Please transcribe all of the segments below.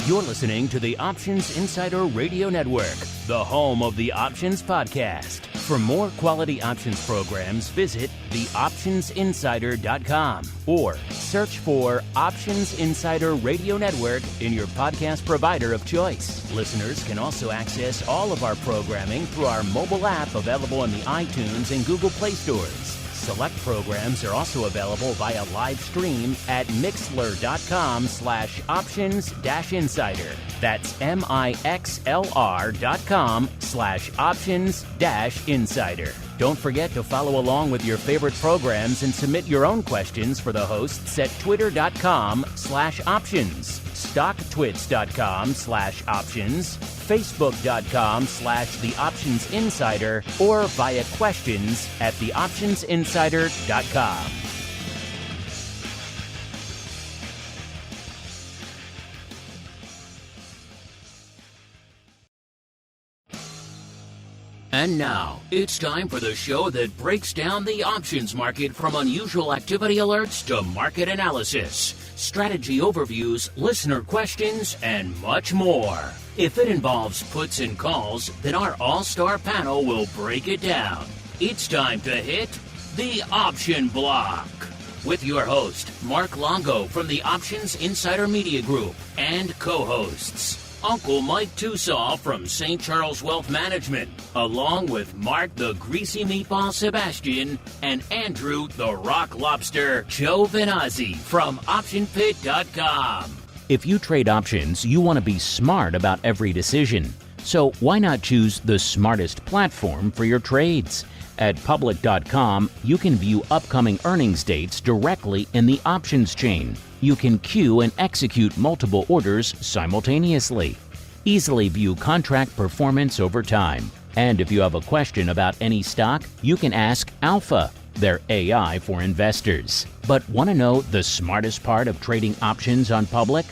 You're listening to the Options Insider Radio Network, the home of the Options Podcast. For more quality options programs, visit theoptionsinsider.com or search for Options Insider Radio Network in your podcast provider of choice. Listeners can also access all of our programming through our mobile app available in the iTunes and Google Play stores. Select programs are also available via live stream at mixlr.com/options-insider. That's mixlr.com/options-insider. Don't forget to follow along with your favorite programs and submit your own questions for the hosts at twitter.com/options, stocktwits.com/options, facebook.com/theoptionsinsider, or via questions at theoptionsinsider.com. And now, it's time for the show that breaks down the options market from unusual activity alerts to market analysis, strategy overviews, listener questions, and much more. If it involves puts and calls, then our all-star panel will break it down. It's time to hit the Option Block with your host, Mark Longo from the Options Insider Media Group, and co-hosts Uncle Mike Tosaw from St. Charles Wealth Management, along with Mark the Greasy Meatball Sebastian and Andrew the Rock Lobster Giovinazzi from OptionPit.com. If you trade options, you want to be smart about every decision. So why not choose the smartest platform for your trades? At Public.com, you can view upcoming earnings dates directly in the options chain. You can queue and execute multiple orders simultaneously. Easily view contract performance over time. And if you have a question about any stock, you can ask Alpha, their AI for investors. But want to know the smartest part of trading options on Public?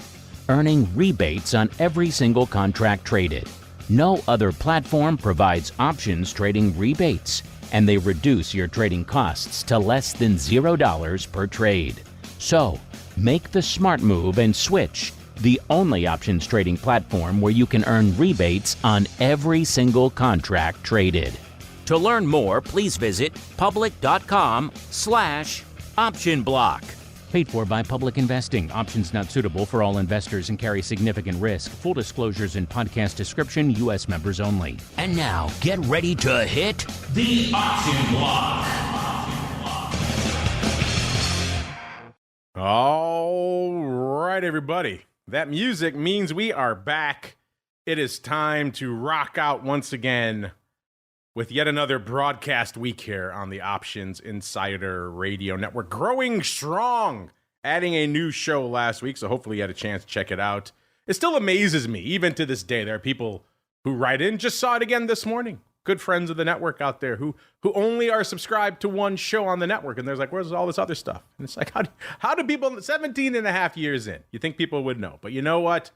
Earning rebates on every single contract traded. No other platform provides options trading rebates, and they reduce your trading costs to less than $0 per trade. So, make the smart move and switch. The only options trading platform where you can earn rebates on every single contract traded. To learn more, please visit public.com/optionblock. Paid for by Public Investing. Options not suitable for all investors and carry significant risk. Full disclosures in podcast description. U.S. members only. And now, get ready to hit the Option Block. All right, everybody. That music means we are back. It is time to rock out once again with yet another broadcast week here on the Options Insider Radio Network. Growing strong. Adding a new show last week, so hopefully you had a chance to check it out. It still amazes me, even to this day. There are people who write in, just saw it again this morning. Good friends of the network out there who only are subscribed to one show on the network. And there's like, where's all this other stuff? And it's like, how do people, 17 and a half years in, you think people would know. But you know what?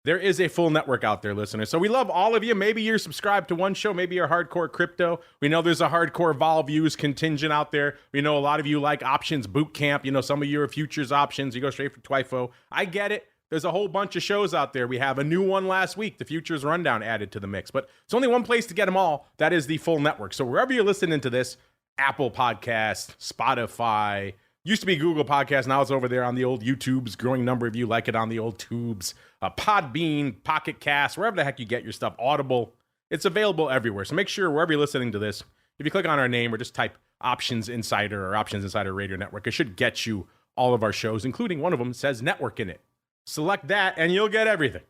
There is a full network out there, listeners. So we love all of you. Maybe you're subscribed to one show. Maybe you're hardcore crypto. We know there's a hardcore vol views contingent out there. We know a lot of you like options boot camp. You know, some of you are futures options. You go straight for TWIFO. I get it. There's a whole bunch of shows out there. We have a new one last week, the Futures Rundown, added to the mix. But it's only one place to get them all. That is the full network. So wherever you're listening to this, Apple Podcast, Spotify, used to be Google Podcast. Now it's over there on the old YouTubes. Growing number of you like it on the old tubes. Podbean, Pocket Cast, wherever the heck you get your stuff. Audible. It's available everywhere. So make sure wherever you're listening to this, if you click on our name or just type Options Insider or Options Insider Radio Network, it should get you all of our shows, including one of them says network in it. Select that and you'll get everything.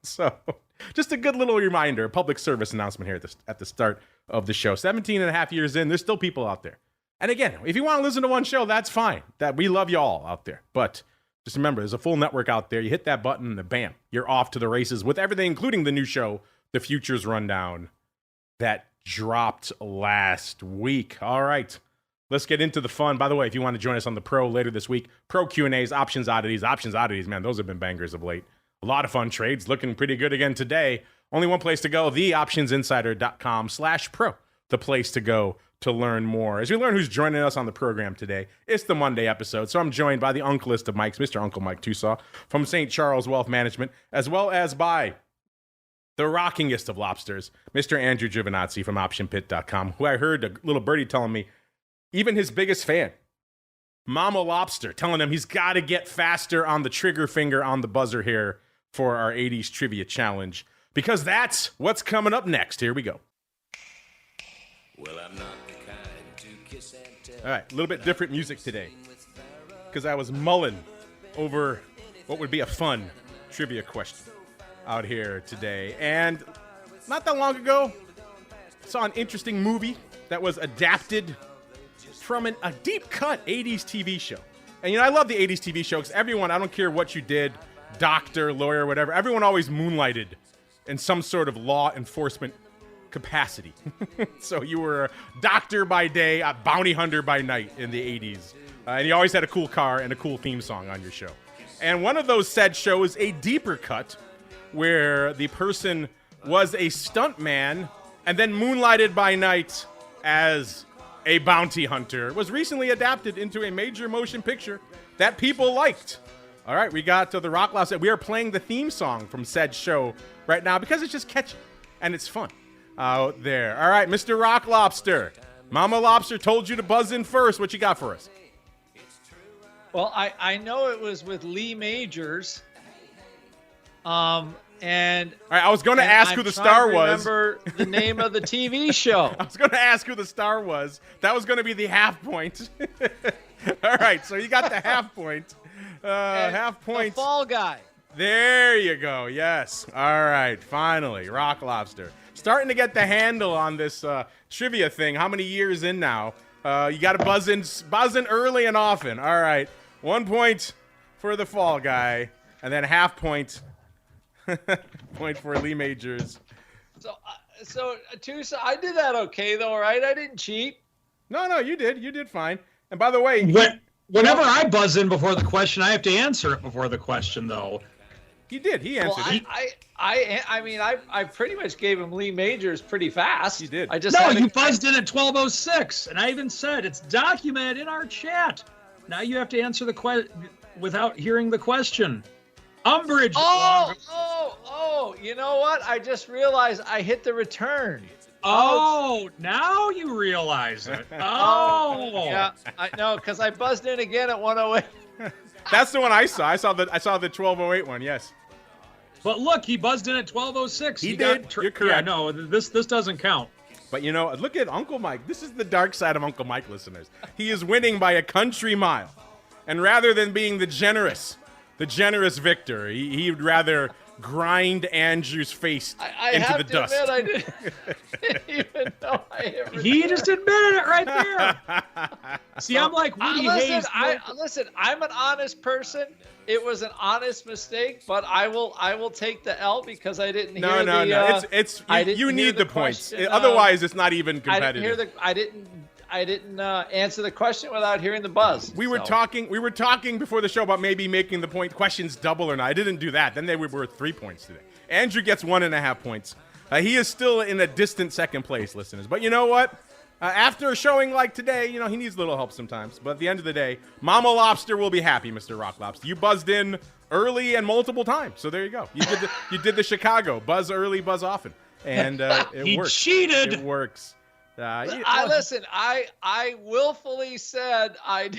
So just a good little reminder, a public service announcement here at the start of the show. 17 and a half years in, there's still people out there. And again, if you want to listen to one show, that's fine. That we love you all out there. But just remember, there's a full network out there. You hit that button and bam, you're off to the races with everything, including the new show, the Futures Rundown, that dropped last week. All right. Let's get into the fun. By the way, if you want to join us on the Pro later this week, Pro Q&As, Options Oddities, man, those have been bangers of late. A lot of fun trades, looking pretty good again today. Only one place to go, theoptionsinsider.com/pro. The place to go to learn more. As we learn who's joining us on the program today, it's the Monday episode, so I'm joined by the uncleest of Mikes, Mr. Uncle Mike Tosaw from St. Charles Wealth Management, as well as by the rockingest of lobsters, Mr. Andrew Giovinazzi from OptionPit.com, who I heard a little birdie telling me, even his biggest fan, Mama Lobster, telling him he's got to get faster on the trigger finger on the buzzer here for our 80s Trivia Challenge, because that's what's coming up next. Here we go. Well, I'm not the kind to kiss and tell. All right, a little bit different music today, because I was mulling over what would be a fun trivia question out here today. And not that long ago, I saw an interesting movie that was adapted from a deep-cut 80s TV show. And, you know, I love the 80s TV show because everyone, I don't care what you did, doctor, lawyer, whatever, everyone always moonlighted in some sort of law enforcement capacity. So you were a doctor by day, a bounty hunter by night in the 80s. And you always had a cool car and a cool theme song on your show. And one of those said shows, a deeper cut, where the person was a stuntman and then moonlighted by night as a bounty hunter, was recently adapted into a major motion picture that people liked. All right, we got to the Rock Lobster. We are playing the theme song from said show right now because it's just catchy and it's fun out there. All right, Mr. Rock Lobster. Mama Lobster told you to buzz in first. What you got for us? Well, I know it was with Lee Majors. And all right, I was going to ask who the star was. Remember the name of the TV show. I was going to ask who the star was. That was going to be the half point. All right, so you got the half point. Half point. The Fall Guy. There you go. Yes. All right. Finally, Rock Lobster. Starting to get the handle on this trivia thing. How many years in now? You got to buzz in early and often. All right. 1 point for the Fall Guy, and then half point. Point for Lee Majors. So Tusa, I did that okay though, right? I didn't cheat. No, you did. You did fine. And by the way, whenever I buzz in before the question, I have to answer it before the question, though. He did. He answered. Well, I pretty much gave him Lee Majors pretty fast. You did. You buzzed in at 12:06, and I even said it's documented in our chat. Now you have to answer the question without hearing the question. Umbrage. Oh, you know what? I just realized I hit the return. Oh, now you realize it. Oh. Yeah, I know, because I buzzed in again at 108. That's the one I saw. I saw the 1208 one, yes. But look, he buzzed in at 12:06. He did. You're correct. Yeah, no, this doesn't count. But, you know, look at Uncle Mike. This is the dark side of Uncle Mike, listeners. He is winning by a country mile. And rather than being the generous victor, he'd rather grind Andrew's face into the dust. I didn't even know I ever He just admitted it right there. See, I'm like Woody Hayes. Listen, I'm an honest person. It was an honest mistake, but I will take the L because I didn't hear No. You need the points. Otherwise, it's not even competitive. I didn't answer the question without hearing the buzz. We were talking before the show about maybe making the questions double or not. I didn't do that. Then they were worth 3 points today. Andrew gets 1.5 points. He is still in a distant second place, listeners. But you know what? After a showing like today, you know, he needs a little help sometimes. But at the end of the day, Mama Lobster will be happy, Mr. Rock Lobster. You buzzed in early and multiple times. So there you go. You did the Chicago. Buzz early, buzz often. And it works. He cheated. It works. Listen, I willfully said I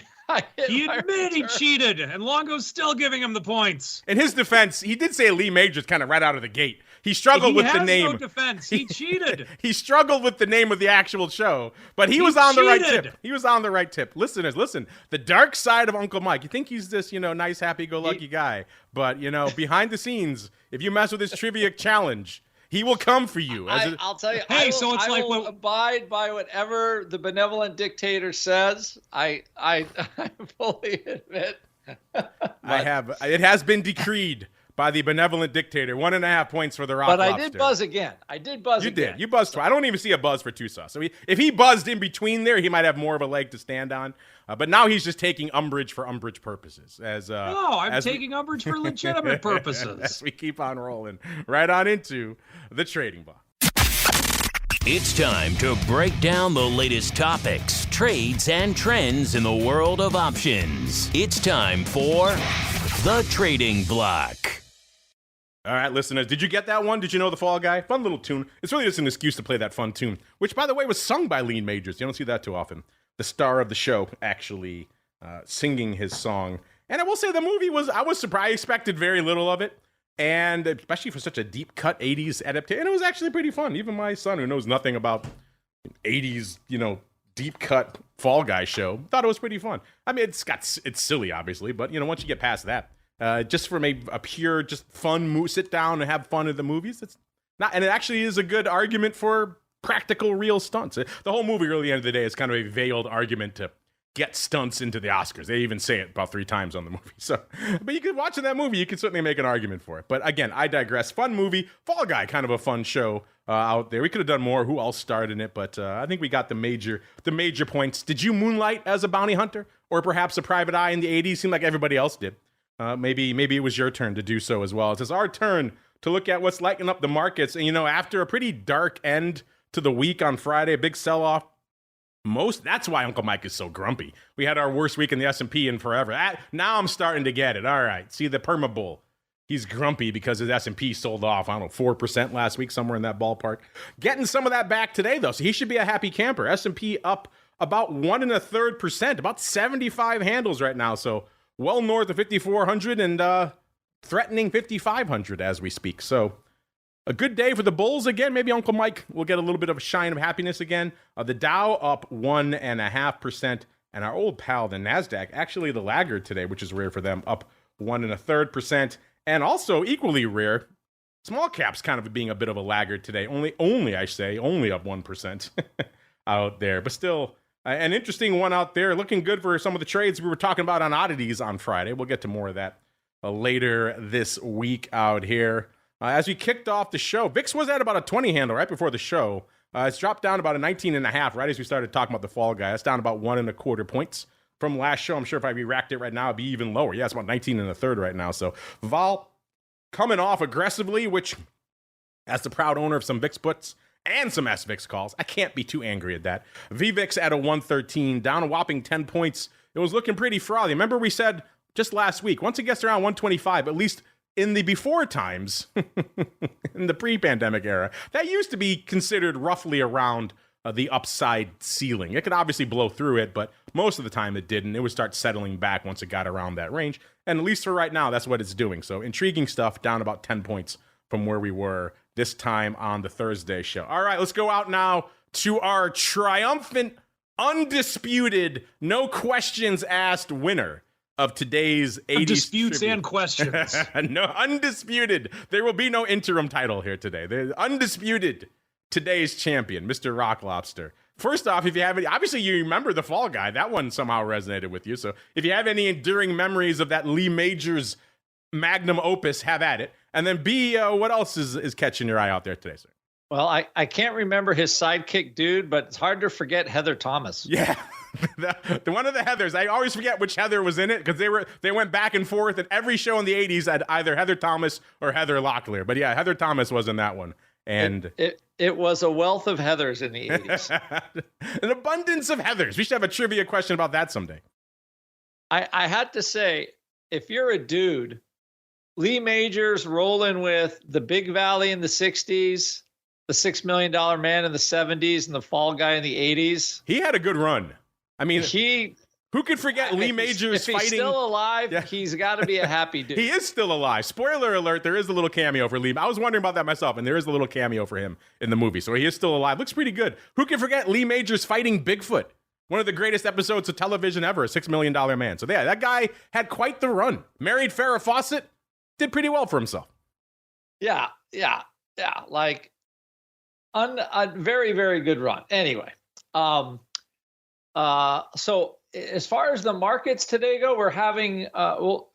he admitted he cheated, and Longo's still giving him the points. In his defense, he did say Lee Majors kind of right out of the gate. He struggled with the name. He has no defense. He cheated. He struggled with the name of the actual show, but he was on the right tip. He was on the right tip. Listeners, listen. The dark side of Uncle Mike. You think he's this, nice, happy-go-lucky guy, but, behind the scenes, if you mess with his trivia challenge, he will come for you. I'll tell you. I will abide by whatever the benevolent dictator says. I fully admit. It has been decreed by the benevolent dictator. 1.5 points for the Rock Lobster. But I did buzz again. You did. You buzzed twice. I don't even see a buzz for Tosaw. So if he buzzed in between there, he might have more of a leg to stand on. But now he's just taking umbrage for umbrage purposes. I'm taking umbrage for legitimate purposes. As we keep on rolling right on into the trading block. It's time to break down the latest topics, trades, and trends in the world of options. It's time for The Trading Block. All right, listeners, did you get that one? Did you know the Fall Guy? Fun little tune. It's really just an excuse to play that fun tune, which, by the way, was sung by Lee Majors. You don't see that too often. The star of the show actually singing his song. And I will say the movie I was surprised. I expected very little of it. And especially for such a deep cut 80s adaptation, and it was actually pretty fun. Even my son, who knows nothing about 80s, deep cut Fall Guy show, thought it was pretty fun. I mean, it's silly, obviously, but once you get past that, just from a pure, just fun sit down and have fun at the movies, it's not. And it actually is a good argument for practical, real stunts. The whole movie, really, at the end of the day, is kind of a veiled argument to get stunts into the Oscars. They even say it about 3 times on the movie. So, but you could watch that movie. You could certainly make an argument for it. But again, I digress. Fun movie. Fall Guy, kind of a fun show out there. We could have done more. Who else starred in it? But I think we got the major points. Did you moonlight as a bounty hunter or perhaps a private eye in the 80s? Seemed like everybody else did. Maybe it was your turn to do so as well. It's our turn to look at what's lighting up the markets. And after a pretty dark end to the week on Friday, a big sell-off. That's why Uncle Mike is so grumpy. We had our worst week in the S&P in forever. Now I'm starting to get it. All right. See the perma bull. He's grumpy because his S&P sold off, 4% last week, somewhere in that ballpark. Getting some of that back today, though, so he should be a happy camper. S&P up about 1 1/3%, about 75 handles right now, so well north of 5,400 and threatening 5,500 as we speak. So a good day for the bulls again. Maybe Uncle Mike will get a little bit of a shine of happiness again. The Dow up 1.5%, and our old pal, the NASDAQ, actually the laggard today, which is rare for them, up 1 1/3%. And also equally rare, small caps kind of being a bit of a laggard today. Only up 1% out there. But still, an interesting one out there. Looking good for some of the trades we were talking about on oddities on Friday. We'll get to more of that later this week out here. As we kicked off the show, VIX was at about a 20 handle right before the show. It's dropped down about a 19.5 right as we started talking about the Fall Guy. That's down about 1.25 points from last show. I'm sure if I re-racked it right now, it'd be even lower. Yeah, it's about 19.1 right now. So vol coming off aggressively, which as the proud owner of some VIX puts and some SVIX calls, I can't be too angry at that. VVIX at a 113, down a whopping 10 points. It was looking pretty frothy. Remember we said just last week, once it gets around 125, at least in the before times, in the pre-pandemic era, that used to be considered roughly around the upside ceiling. It could obviously blow through it, but most of the time it didn't. It would start settling back once it got around that range. And at least for right now, that's what it's doing. So intriguing stuff, down about 10 points from where we were this time on the Thursday show. All right, let's go out now to our triumphant, undisputed, no questions asked winner of today's 80s disputes tribute. And questions. No, undisputed. There will be no interim title here today. The undisputed today's champion, Mr. Rock Lobster. First off, if you have any, obviously you remember the Fall Guy. That one somehow resonated with you. So if you have any enduring memories of that Lee Majors magnum opus, have at it. And then B, what else is catching your eye out there today, sir? Well, I can't remember his sidekick dude, but it's hard to forget Heather Thomas. Yeah. the one of the Heathers. I always forget which Heather was in it because they went back and forth, and every show in the 80s had either Heather Thomas or Heather Locklear. But yeah, Heather Thomas was in that one. And it was a wealth of Heathers in the 80s. An abundance of Heathers. We should have a trivia question about that someday. I had to say, if you're a dude, Lee Majors rolling with the Big Valley in the 60s, the $6 Million Man in the 70s, and the Fall Guy in the 80s. He had a good run. I mean, who could forget Lee Majors fighting? If he's still alive, yeah. He's got to be a happy dude. He is still alive. Spoiler alert, there is a little cameo for Lee. I was wondering about that myself, and there is a little cameo for him in the movie. So he is still alive. Looks pretty good. Who can forget Lee Majors fighting Bigfoot? One of the greatest episodes of television ever, a $6 Million Man. So yeah, that guy had quite the run. Married Farrah Fawcett, did pretty well for himself. Yeah. Like, a very, very good run. Anyway, so as far as the markets today go, we're having,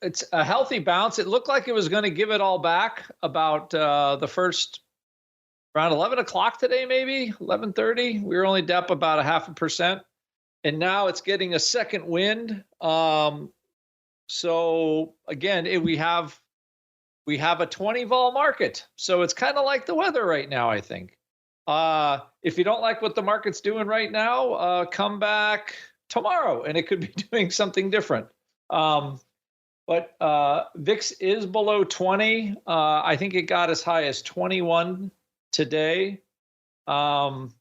it's a healthy bounce. It looked like it was going to give it all back about the first around 11 o'clock today, maybe 11:30. We were only up about 0.5%. And now it's getting a second wind. So again, we have a 20 vol market. So it's kind of like the weather right now, I think. If you don't like what the market's doing right now, come back tomorrow and it could be doing something different. But VIX is below 20. I think it got as high as 21 today. And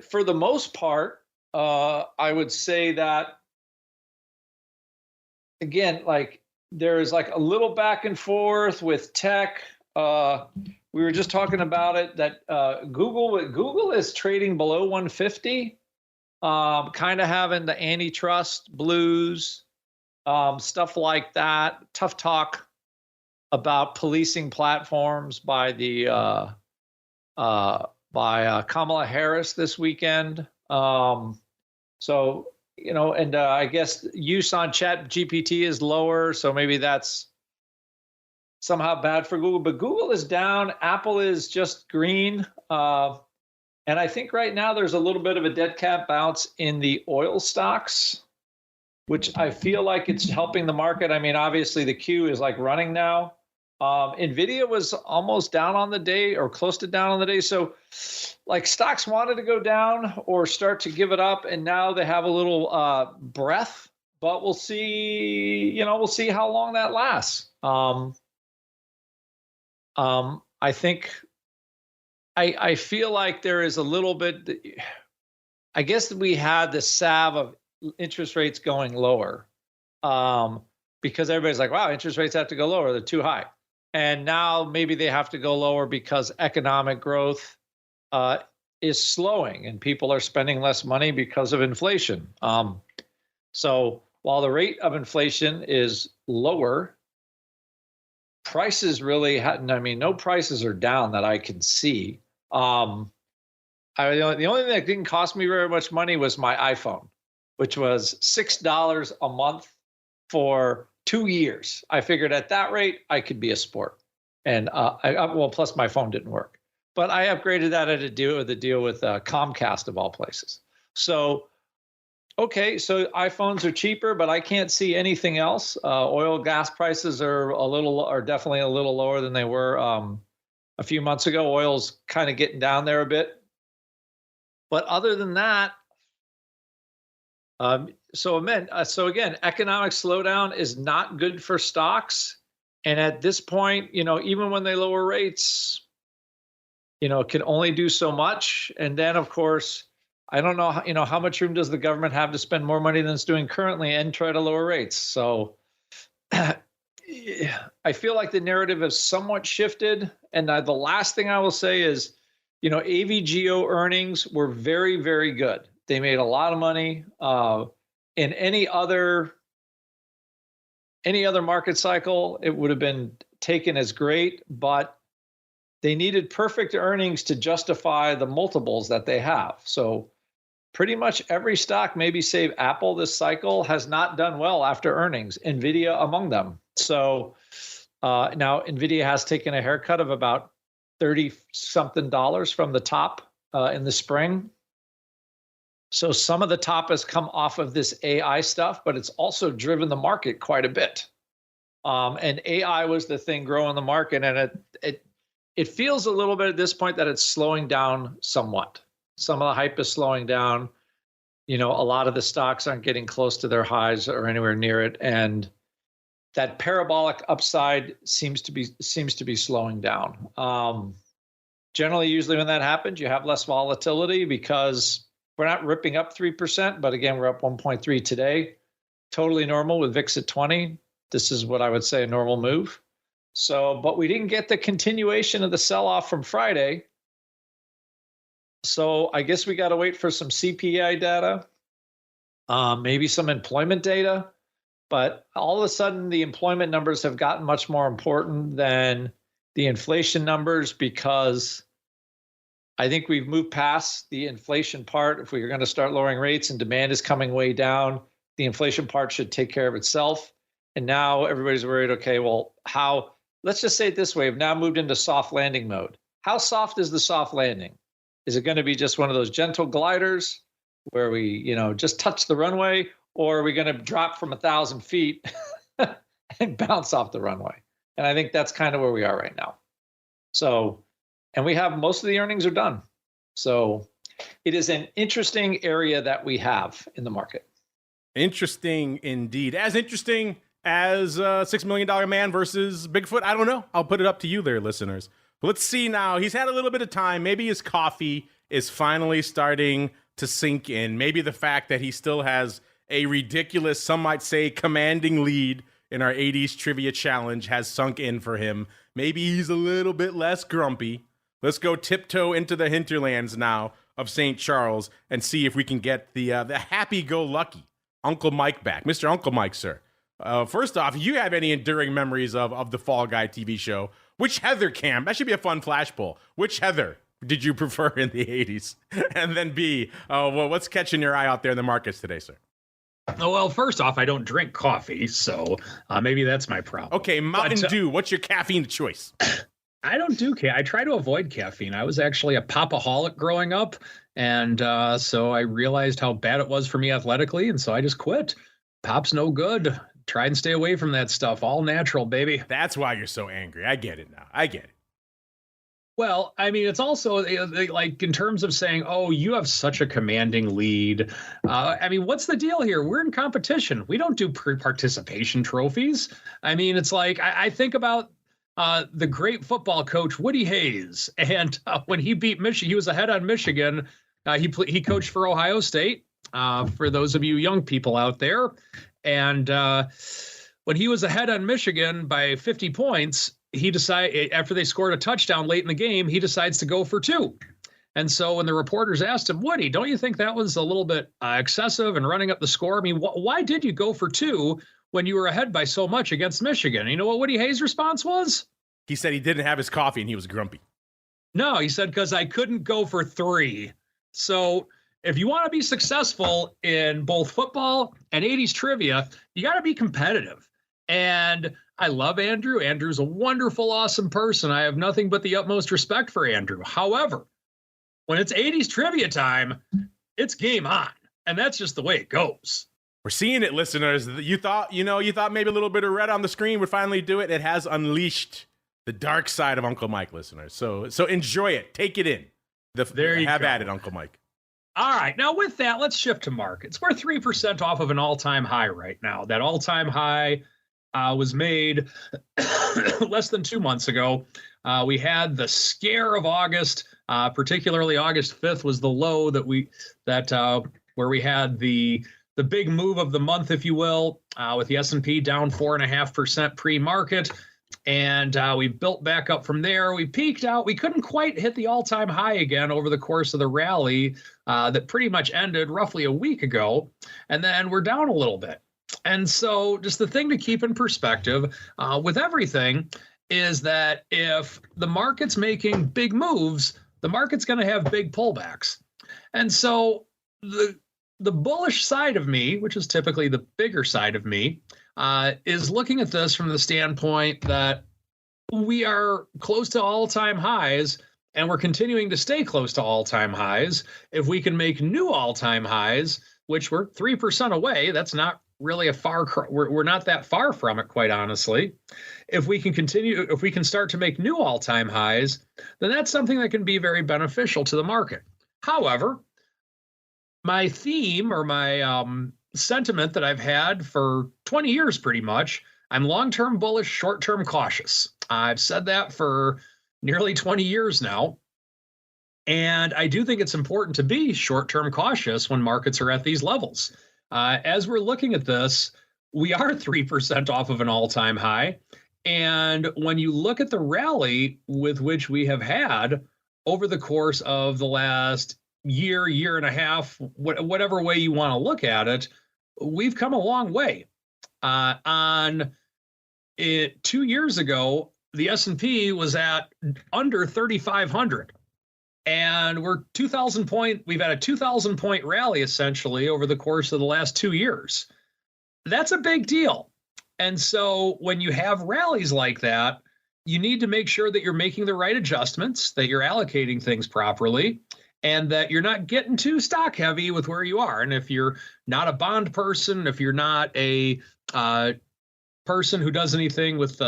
for the most part, I would say that, again, like there is like a little back and forth with tech. We were just talking about it that Google is trading below 150, kind of having the antitrust blues, stuff like that. Tough talk about policing platforms by the Kamala Harris this weekend. So, you know, and I guess use on Chat GPT is lower, so maybe that's somehow bad for Google. But Google is down, Apple is just green, and I think right now there's a little bit of a dead cat bounce in the oil stocks, which I feel like it's helping the market. I mean, obviously the queue is like running now. Nvidia was almost down on the day or close to down on the day. So like stocks wanted to go down or start to give it up. And now they have a little breath, but we'll see, you know, we'll see how long that lasts. I think I feel like there is a little bit, I guess we had the salve of interest rates going lower because everybody's like, wow, interest rates have to go lower. They're too high. And now maybe they have to go lower because economic growth is slowing and people are spending less money because of inflation. So while the rate of inflation is lower, prices really hadn't, I mean, no prices are down that I can see. The only thing that didn't cost me very much money was my iPhone, which was $6 a month for 2 years. I figured at that rate, I could be a sport. And well, plus my phone didn't work. But I upgraded that at a deal with Comcast of all places. So, okay, so iPhones are cheaper, but I can't see anything else. Oil, gas prices are definitely a little lower than they were a few months ago. Oil's kind of getting down there a bit. But other than that, so again, economic slowdown is not good for stocks. And at this point, you know, even when they lower rates, you know, it can only do so much. And then, of course, I don't know, you know, how much room does the government have to spend more money than it's doing currently and try to lower rates? So I feel like the narrative has somewhat shifted. And the last thing I will say is, you know, AVGO earnings were very, very good. They made a lot of money. In any other market cycle, it would have been taken as great, but they needed perfect earnings to justify the multiples that they have. So pretty much every stock, maybe save Apple this cycle, has not done well after earnings, Nvidia among them. So now Nvidia has taken a haircut of about $30-something from the top in the spring. So some of the top has come off of this AI stuff, but it's also driven the market quite a bit. And AI was the thing growing the market, and it feels a little bit at this point that it's slowing down somewhat. Some of the hype is slowing down. You know, a lot of the stocks aren't getting close to their highs or anywhere near it, and that parabolic upside seems to be slowing down. Generally, usually when that happens, you have less volatility because we're not ripping up 3%, but again, we're up 1.3 today. Totally normal with VIX at 20. This is what I would say a normal move. So, but we didn't get the continuation of the sell-off from Friday. So I guess we got to wait for some CPI data, maybe some employment data. But all of a sudden, the employment numbers have gotten much more important than the inflation numbers because I think we've moved past the inflation part. If we're going to start lowering rates and demand is coming way down, the inflation part should take care of itself. And now everybody's worried, okay, well, let's just say it this way. We've now moved into soft landing mode. How soft is the soft landing? Is it going to be just one of those gentle gliders where we, you know, just touch the runway, or are we going to drop from 1,000 feet and bounce off the runway? And I think that's kind of where we are right now. So and we have most of the earnings are done. So it is an interesting area that we have in the market. Interesting indeed. As interesting as $6 Million Man versus Bigfoot. I don't know. I'll put it up to you there, listeners. But let's see now. He's had a little bit of time. Maybe his coffee is finally starting to sink in. Maybe the fact that he still has a ridiculous, some might say, commanding lead in our 80s Trivia Challenge has sunk in for him. Maybe he's a little bit less grumpy. Let's go tiptoe into the hinterlands now of St. Charles and see if we can get the happy-go-lucky Uncle Mike back. Mr. Uncle Mike, sir. First off, you have any enduring memories of the Fall Guy TV show? Which Heather, Cam? That should be a fun flash poll. Which Heather did you prefer in the 80s? And then B, well, what's catching your eye out there in the markets today, sir? Oh, well, first off, I don't drink coffee, so maybe that's my problem. Okay, Mountain Dew, what's your caffeine choice? I don't do I try to avoid caffeine. I was actually a popaholic growing up, and so I realized how bad it was for me athletically, and so I just quit. Pop's no good. Try and stay away from that stuff. All natural, baby. That's why you're so angry. I get it now. I get it. Well, I mean, it's also like in terms of saying, oh, you have such a commanding lead. I mean, what's the deal here? We're in competition. We don't do participation trophies. I mean, it's like I think about the great football coach, Woody Hayes. And when he beat Michigan, he was ahead on Michigan. He coached for Ohio State, for those of you young people out there. And when he was ahead on Michigan by 50 points, he decided, after they scored a touchdown late in the game, he decides to go for 2. And so when the reporters asked him, Woody, don't you think that was a little bit excessive and running up the score? I mean, why did you go for 2 when you were ahead by so much against Michigan? And you know what Woody Hayes' response was? He said he didn't have his coffee and he was grumpy. No, he said, because I couldn't go for 3. So if you want to be successful in both football and 80s trivia, you got to be competitive. And I love Andrew. Andrew's a wonderful, awesome person. I have nothing but the utmost respect for Andrew. However, when it's 80s trivia time, it's game on. And that's just the way it goes. We're seeing it, listeners. You thought maybe a little bit of red on the screen would finally do it. It has unleashed the dark side of Uncle Mike, listeners. So enjoy it. Take it in. There you have go. at it, Uncle Mike. All right. Now, with that, let's shift to markets. We're 3% off of an all-time high right now. That all-time high was made less than 2 months ago. We had the scare of August, particularly August 5th was the low where we had the big move of the month, if you will, with the S&P down 4.5% pre-market. And we built back up from there. We peaked out. We couldn't quite hit the all-time high again over the course of the rally that pretty much ended roughly a week ago. And then we're down a little bit. And so just the thing to keep in perspective with everything is that if the market's making big moves, the market's going to have big pullbacks. And so the bullish side of me, which is typically the bigger side of me, is looking at this from the standpoint that we are close to all-time highs and we're continuing to stay close to all-time highs. If we can make new all-time highs, which we're 3% away, that's not really we're not that far from it, quite honestly. If we can start to make new all-time highs, then that's something that can be very beneficial to the market. However, my theme or my sentiment that I've had for 20 years pretty much, I'm long-term bullish, short-term cautious. I've said that for nearly 20 years now. And I do think it's important to be short-term cautious when markets are at these levels. As we're looking at this, we are 3% off of an all-time high. And when you look at the rally with which we have had over the course of the last year and a half, whatever way you want to look at it, we've come a long way. 2 years ago, the S&P was at under 3,500. And we've had a 2,000 point rally essentially over the course of the last 2 years. That's a big deal. And so when you have rallies like that, you need to make sure that you're making the right adjustments, that you're allocating things properly, and that you're not getting too stock heavy with where you are. And if you're not a bond person, if you're not a person who does anything with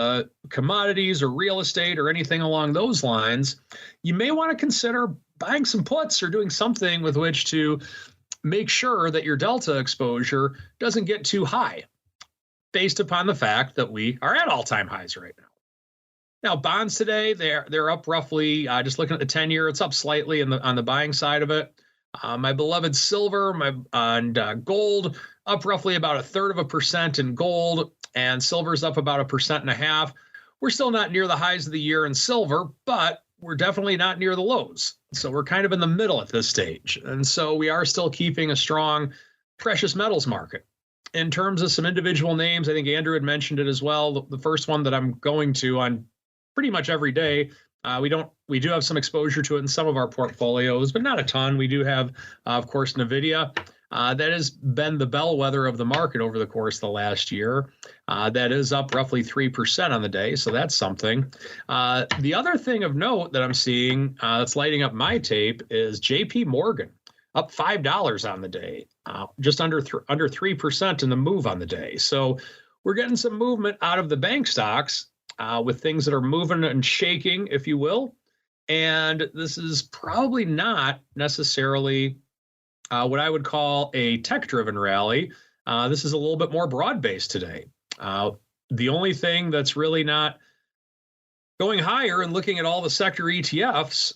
commodities or real estate or anything along those lines, you may want to consider buying some puts or doing something with which to make sure that your delta exposure doesn't get too high, based upon the fact that we are at all-time highs right now. Now, bonds today, they're up roughly, just looking at the 10-year, it's up slightly on the buying side of it. My beloved silver and gold up roughly about 1/3% in gold, and silver's up about 1.5%. We're still not near the highs of the year in silver, but we're definitely not near the lows. So we're kind of in the middle at this stage. And so we are still keeping a strong precious metals market. In terms of some individual names, I think Andrew had mentioned it as well. The first one that I'm going to on pretty much every day, we do have some exposure to it in some of our portfolios, but not a ton. We do have, of course, NVIDIA. That has been the bellwether of the market over the course of the last year. That is up roughly 3% on the day, so that's something. The other thing of note that I'm seeing that's lighting up my tape is JP Morgan, up $5 on the day, just under 3% in the move on the day. So we're getting some movement out of the bank stocks with things that are moving and shaking, if you will. And this is probably not necessarily what I would call a tech-driven rally. This is a little bit more broad-based today. The only thing that's really not going higher and looking at all the sector ETFs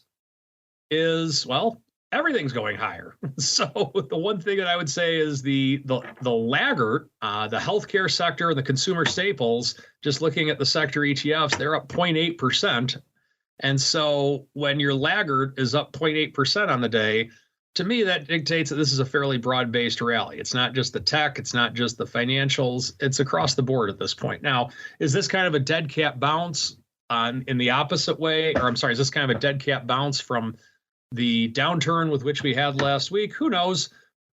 is, well, everything's going higher. So the one thing that I would say is the laggard, the healthcare sector and the consumer staples, just looking at the sector ETFs, they're up 0.8%. And so when your laggard is up 0.8% on the day, to me, that dictates that this is a fairly broad-based rally. It's not just the tech, it's not just the financials, it's across the board at this point. Now, is this kind of a dead cat bounce in the opposite way? Or I'm sorry, is this kind of a dead cat bounce from the downturn with which we had last week? Who knows?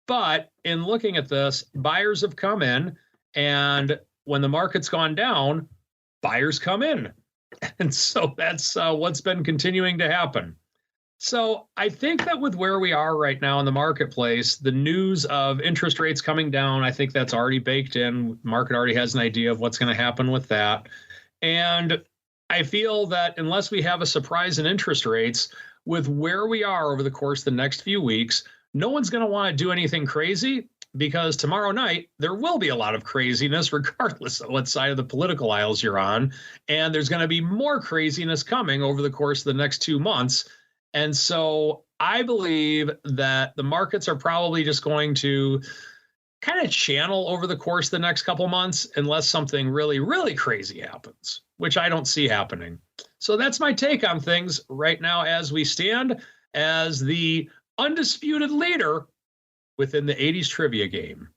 But in looking at this, buyers have come in, and when the market's gone down, buyers come in. And so that's what's been continuing to happen. So I think that with where we are right now in the marketplace, the news of interest rates coming down, I think that's already baked in. Market already has an idea of what's going to happen with that. And I feel that unless we have a surprise in interest rates, with where we are over the course of the next few weeks, no one's going to want to do anything crazy, because tomorrow night there will be a lot of craziness regardless of what side of the political aisles you're on. And there's going to be more craziness coming over the course of the next 2 months. And so I believe that the markets are probably just going to kind of channel over the course of the next couple months, unless something really, really crazy happens, which I don't see happening. So that's my take on things right now as we stand as the undisputed leader within the 80s trivia game.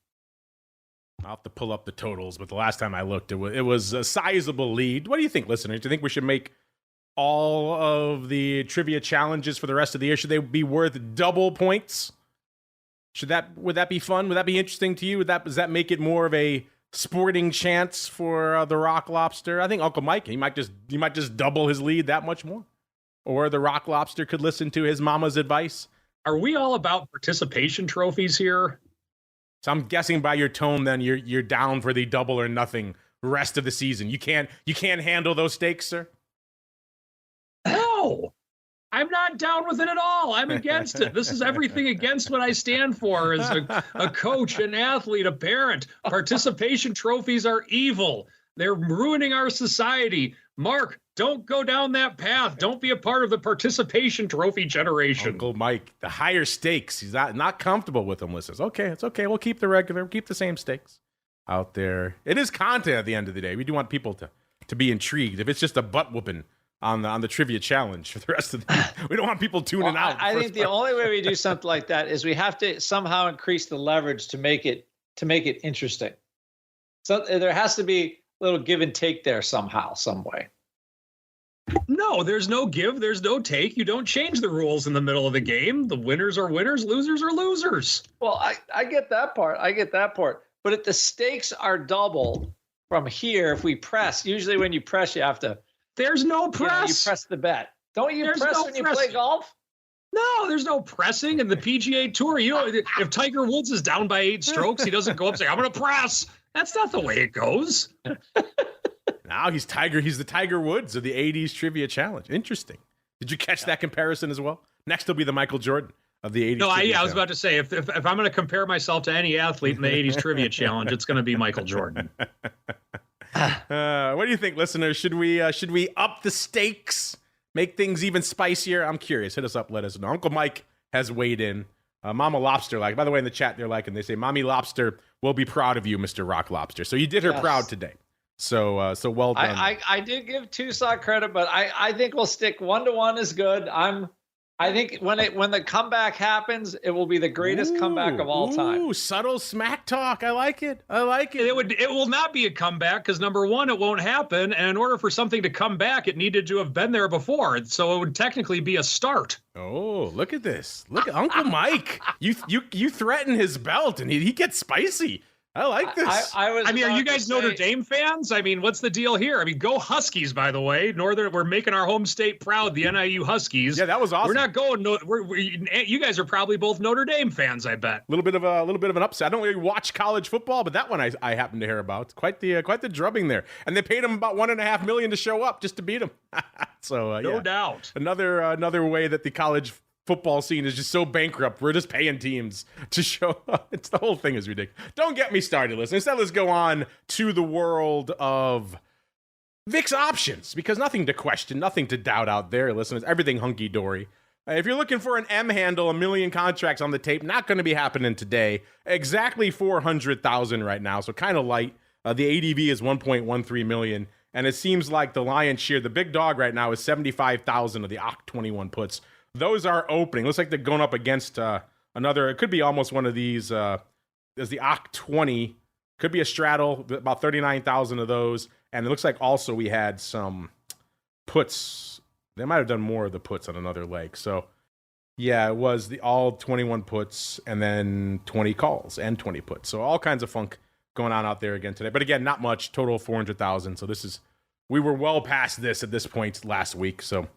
I'll have to pull up the totals, but the last time I looked, it was a sizable lead. What do you think, listeners? Do you think we should make all of the trivia challenges for the rest of the year? Should they be worth double points? Would that be fun? Would that be interesting to you? Does that make it more of a sporting chance for the Rock Lobster? I think Uncle Mike, he might just double his lead that much more. Or the Rock Lobster could listen to his mama's advice. Are we all about participation trophies here? So I'm guessing by your tone, then you're down for the double or nothing rest of the season. You can't handle those stakes, sir? No, I'm not down with it at all. I'm against it. This is everything against what I stand for as a coach, an athlete, a parent. Participation trophies are evil. They're ruining our society. Mark, don't go down that path. Don't be a part of the participation trophy generation. Uncle Mike, the higher stakes. He's not comfortable with them, listeners. Okay, it's okay. We'll keep the same stakes out there. It is content at the end of the day. We do want people to be intrigued. If it's just a butt whooping on the trivia challenge for the rest of the year, we don't want people tuning out. I think the only way we do something like that is we have to somehow increase the leverage to make it interesting. So there has to be a little give and take there somehow, some way. No, there's no give, there's no take. You don't change the rules in the middle of the game. The winners are winners, losers are losers. Well, I get that part. But if the stakes are double from here, if we press, usually when you press, you have to. There's no press. You press the bet. Don't you press when you play golf? No, there's no pressing in the PGA Tour. If Tiger Woods is down by 8 strokes, he doesn't go up and say, I'm going to press. That's not the way it goes. Now he's the Tiger Woods of the 80s Trivia Challenge. Interesting. Did you catch that comparison as well? Next will be the Michael Jordan of the 80s. No, I was about to say, if I'm going to compare myself to any athlete in the 80s Trivia Challenge, it's going to be Michael Jordan. What do you think, listeners? Should we up the stakes, make things even spicier? I'm curious. Hit us up. Let us know. Uncle Mike has weighed in. Mama Lobster, by the way, in the chat, they're liking. They say, Mommy Lobster will be proud of you, Mr. Rock Lobster. So you did her proud today. So well done. I did give Tosaw credit, but I think we'll stick 1-1 is good. I think when the comeback happens, it will be the greatest comeback of all time. Ooh, subtle smack talk. I like it. It will not be a comeback because number one, it won't happen, and in order for something to come back, it needed to have been there before. So it would technically be a start. Oh, look at this! Look at Uncle Mike. You threaten his belt, and he gets spicy. I like this. I mean, are you guys Notre Dame fans? I mean, what's the deal here? I mean, go Huskies, by the way. We're making our home state proud, the NIU Huskies. Yeah, that was awesome. We're not going. You guys are probably both Notre Dame fans, I bet. A little bit of an upset. I don't really watch college football, but that one I happen to hear about. Quite the drubbing there, and they paid him about $1.5 million to show up just to beat him. So no doubt. Another way that the college football scene is just so bankrupt. We're just paying teams to show up. It's the whole thing is ridiculous. Don't get me started, listen. Instead, let's go on to the world of VIX options, because nothing to question, nothing to doubt out there, listeners. Everything hunky-dory. If you're looking for an M handle, 1 million contracts on the tape, not going to be happening today. Exactly 400,000 right now, so kind of light. The ADV is 1.13 million, and it seems like the lion's share, the big dog right now is 75,000 of the OC21 puts. Those are opening. Looks like they're going up against another. It could be almost one of these. There's the OC20. Could be a straddle. About 39,000 of those. And it looks like also we had some puts. They might have done more of the puts on another leg. So, yeah, it was all 21 puts and then 20 calls and 20 puts. So all kinds of funk going on out there again today. But again, not much. Total 400,000. So we were well past this at this point last week. So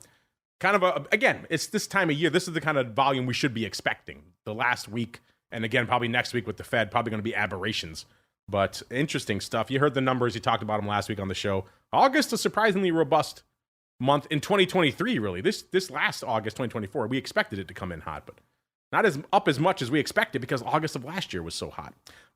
kind of again, it's this time of year. This is the kind of volume we should be expecting. The last week, and again, probably next week with the Fed, probably going to be aberrations. But interesting stuff. You heard the numbers. You talked about them last week on the show. August, a surprisingly robust month in 2023, really. This last August, 2024, we expected it to come in hot, but not as much as we expected because August of last year was so hot.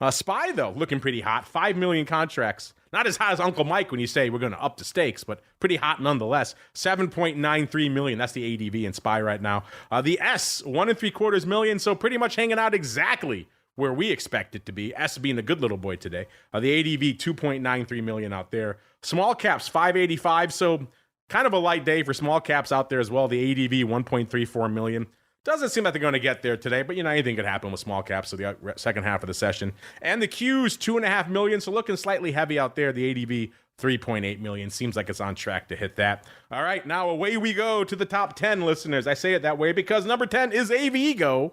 SPY, though, looking pretty hot. 5 million contracts. Not as hot as Uncle Mike when you say we're going to up the stakes, but pretty hot nonetheless. 7.93 million. That's the ADV in SPY right now. The S, 1.75 million, so pretty much hanging out exactly where we expect it to be. S being the good little boy today. The ADV, 2.93 million out there. Small caps, 585, so kind of a light day for small caps out there as well. The ADV, 1.34 million. Doesn't seem like they're going to get there today, but anything could happen with small caps for the second half of the session. And the Qs, 2.5 million, so looking slightly heavy out there. The ADV, 3.8 million. Seems like it's on track to hit that. All right, now away we go to the top 10, listeners. I say it that way because number 10 is AVGO,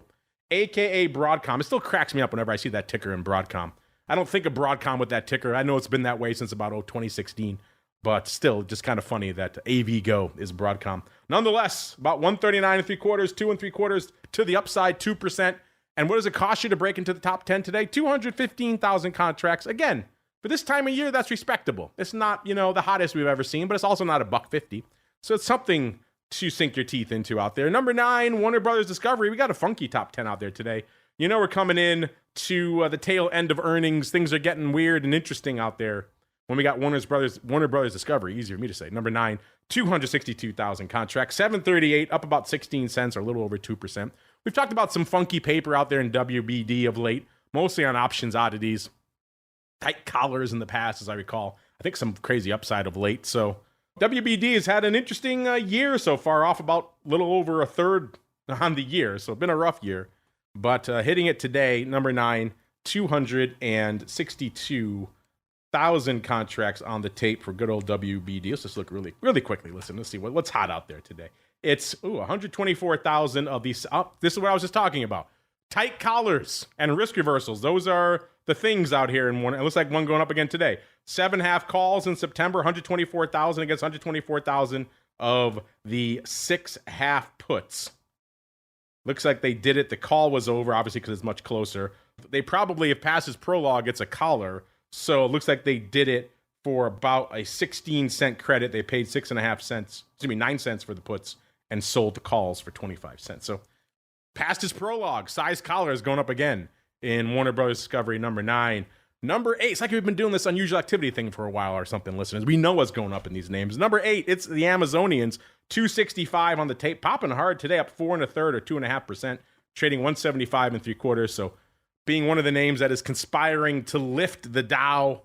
a.k.a. Broadcom. It still cracks me up whenever I see that ticker in Broadcom. I don't think of Broadcom with that ticker. I know it's been that way since about 2016. But still, just kind of funny that AVGO is Broadcom. Nonetheless, about 139 3/4, 2 3/4 to the upside, 2%. And what does it cost you to break into the top 10 today? 215,000 contracts. Again, for this time of year, that's respectable. It's not, the hottest we've ever seen, but it's also not $1.50. So it's something to sink your teeth into out there. Number 9, Warner Brothers Discovery. We got a funky top 10 out there today. We're coming in to the tail end of earnings. Things are getting weird and interesting out there. When we got Warner Brothers Discovery, easier for me to say. Number 9, 262,000 contracts, 738, up about 16 cents or a little over 2%. We've talked about some funky paper out there in WBD of late, mostly on options oddities, tight collars in the past, as I recall. I think some crazy upside of late. So WBD has had an interesting year so far, off about a little over a third on the year. So it's been a rough year. But hitting it today, number 9, 262,000 contracts on the tape for good old WBD. Let's just look really, really quickly. Listen, let's see what's hot out there today. It's 124,000 of these. This is what I was just talking about. Tight collars and risk reversals. Those are the things out here in one. It looks like one going up again today. 7.5 calls in September, 124,000 against 124,000 of the 6.5 puts. Looks like they did it. The call was over, obviously, because it's much closer. They probably, if passes prologue, it's a collar. So it looks like they did it for about a 16-cent credit. They paid 9 cents for the puts and sold the calls for 25 cents. So past his prologue, size collar is going up again in Warner Brothers Discovery number 9. Number 8, it's like we've been doing this unusual activity thing for a while or something, listeners. We know what's going up in these names. Number 8, it's the Amazonians, 265 on the tape, popping hard today, up 4 1/3 or 2.5%, trading 175 3/4. So being one of the names that is conspiring to lift the Dow.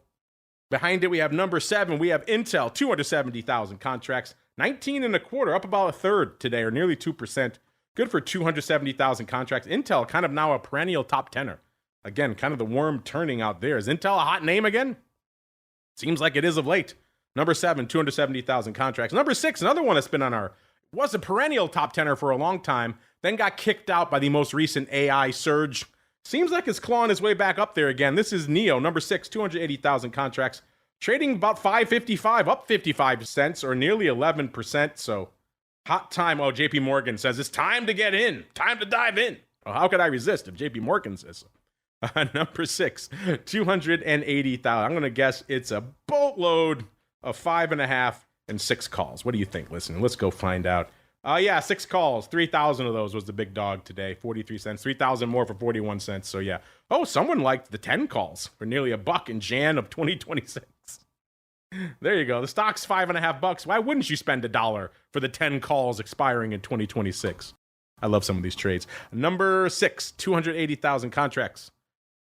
Behind it, we have number 7. We have Intel, 270,000 contracts, 19 1/4, up about 1/3 today, or nearly 2%. Good for 270,000 contracts. Intel kind of now a perennial top tenner. Again, kind of the worm turning out there. Is Intel a hot name again? Seems like it is of late. Number 7, 270,000 contracts. Number 6, another one that's been on was a perennial top tenner for a long time, then got kicked out by the most recent AI surge. Seems like it's clawing his way back up there again. This is NEO, number 6, 280,000 contracts, trading about $5.55, up 55 cents or nearly 11%. So hot time. Oh, JP Morgan says it's time to get in, time to dive in. Well, how could I resist if JP Morgan says so? Number 6, 280,000. I'm going to guess it's a boatload of 5.5 and 6 calls. What do you think? Listen, let's go find out. 6 calls. 3,000 of those was the big dog today. 43 cents. 3,000 more for 41 cents. So yeah. Oh, someone liked the 10 calls for nearly $1 in Jan of 2026. There you go. The stock's $5.50. Why wouldn't you spend $1 for the 10 calls expiring in 2026? I love some of these trades. Number 6, 280,000 contracts.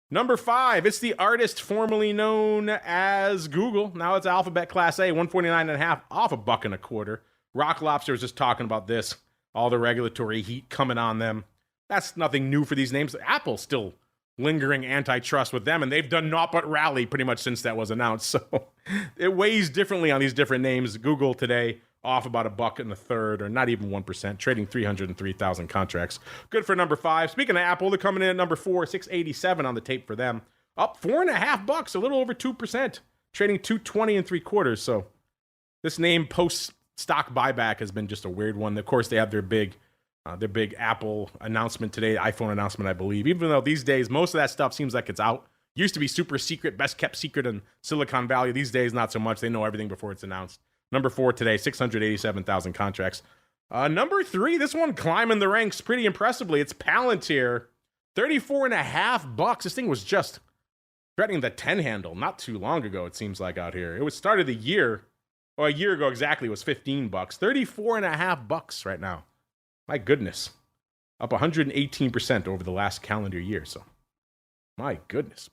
Number 5, it's the artist formerly known as Google. Now it's Alphabet Class A, 149.5, off $1.25. Rock Lobster was just talking about this. All the regulatory heat coming on them. That's nothing new for these names. Apple's still lingering antitrust with them, and they've done naught but rally pretty much since that was announced. So it weighs differently on these different names. Google today off about $1.33, or not even 1%, trading 303,000 contracts. Good for number 5. Speaking of Apple, they're coming in at number 4, 687 on the tape for them. Up $4.50, a little over 2%, trading 220 3/4. So this name post stock buyback has been just a weird one. Of course, they have their big Apple announcement today, iPhone announcement, I believe. Even though these days most of that stuff seems like it's out. Used to be super secret, best kept secret in Silicon Valley. These days, not so much. They know everything before it's announced. Number 4 today, 687,000 contracts. Number 3, this one climbing the ranks pretty impressively. It's Palantir, $34.50. This thing was just threatening the 10 handle not too long ago, it seems like, out here. It was started a year ago exactly, was $15. $34.50 right now. My goodness. Up 118% over the last calendar year. So, my goodness.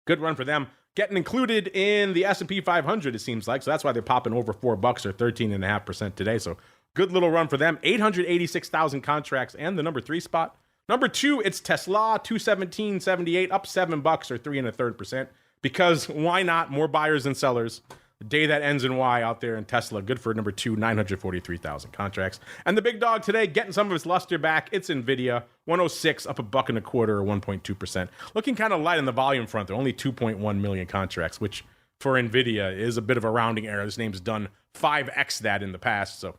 Good run for them. Getting included in the S&P 500, it seems like. So that's why they're popping over $4 or 13.5% today. So good little run for them. 886,000 contracts and the number 3 spot. Number 2, it's Tesla, 217.78, up $7 or 3.33%. Because why not? More buyers than sellers. The day that ends in Y out there in Tesla. Good for number 2, 943,000 contracts. And the big dog today, getting some of its luster back, it's NVIDIA, 106, up $1.25 or 1.2%. Looking kind of light on the volume front. They're only 2.1 million contracts, which for NVIDIA is a bit of a rounding error. This name's done 5x that in the past, so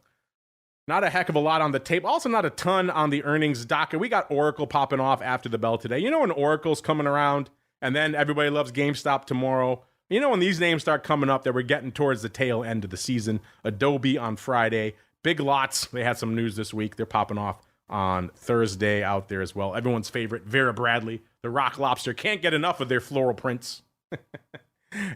not a heck of a lot on the tape. Also not a ton on the earnings docket. We got Oracle popping off after the bell today. You know when Oracle's coming around, and then everybody loves GameStop tomorrow. You know when these names start coming up that we're getting towards the tail end of the season. Adobe on Friday. Big Lots, they had some news this week. They're popping off on Thursday out there as well. Everyone's favorite, Vera Bradley. The Rock Lobster can't get enough of their floral prints.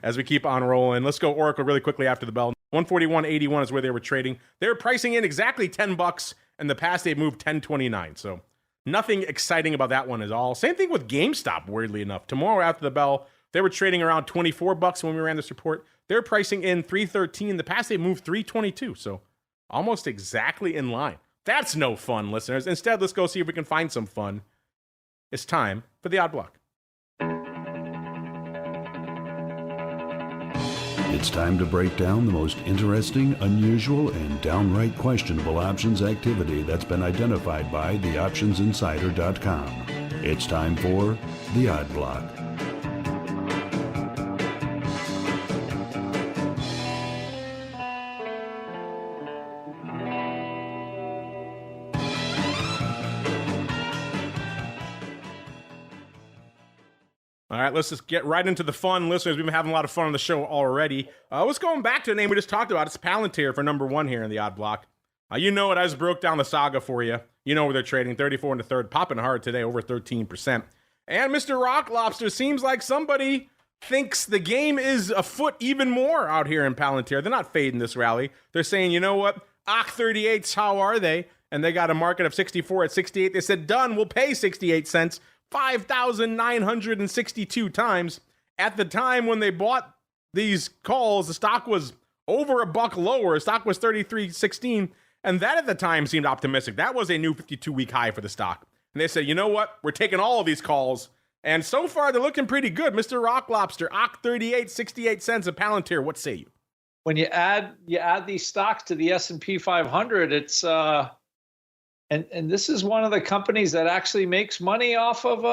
As we keep on rolling, let's go Oracle really quickly after the bell. 141.81 is where they were trading. They were pricing in exactly $10. In the past, they moved 10.29. So nothing exciting about that one at all. Same thing with GameStop, weirdly enough. Tomorrow after the bell, they were trading around $24 when we ran this report. They're pricing in $3.13. In the past, they moved $3.22. So almost exactly in line. That's no fun, listeners. Instead, let's go see if we can find some fun. It's time for the Odd Block. It's time to break down the most interesting, unusual, and downright questionable options activity that's been identified by theoptionsinsider.com. It's time for the Odd Block. All right, let's just get right into the fun, listeners. We've been having a lot of fun on the show already. Let's go back to a name we just talked about. It's Palantir for number 1 here in the odd block. You know it. I just broke down the saga for you. You know where they're trading, 34 and a third, popping hard today, over 13%. And Mr. Rock Lobster seems like somebody thinks the game is afoot even more out here in Palantir. They're not fading this rally. They're saying, you know what? OC38s, how are they? And they got a market of 64 at 68. They said, done, we'll pay 68 cents. 5,962 times. At the time when they bought these calls, the stock was over $1 lower. The stock was 33.16, and that at the time seemed optimistic. That was a new 52-week high for the stock. And they said, you know what? We're taking all of these calls, and so far they're looking pretty good. Mr. Rock Lobster, OC38, 68 cents a Palantir. What say you? When you add these stocks to the S&P 500, it's And this is one of the companies that actually makes money off of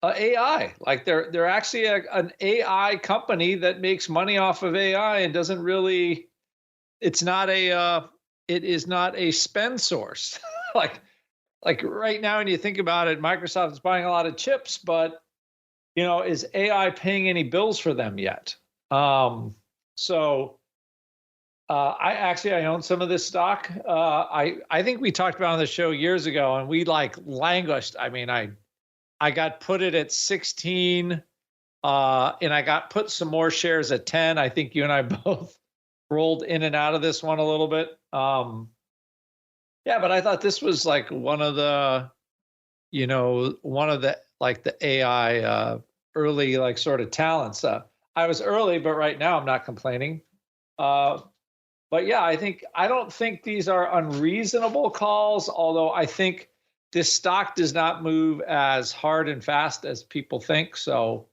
AI. Like they're actually an AI company that makes money off of AI and doesn't really. It is not a spend source. like right now, when you think about it, Microsoft is buying a lot of chips, but is AI paying any bills for them yet? I own some of this stock. I think we talked about it on the show years ago, and we languished. I mean, I got put it at 16, and I got put some more shares at 10. I think you and I both rolled in and out of this one a little bit. But I thought this was one of the the AI early sort of talents. I was early, but right now I'm not complaining. But yeah, I don't think these are unreasonable calls, although I think this stock does not move as hard and fast as people think. So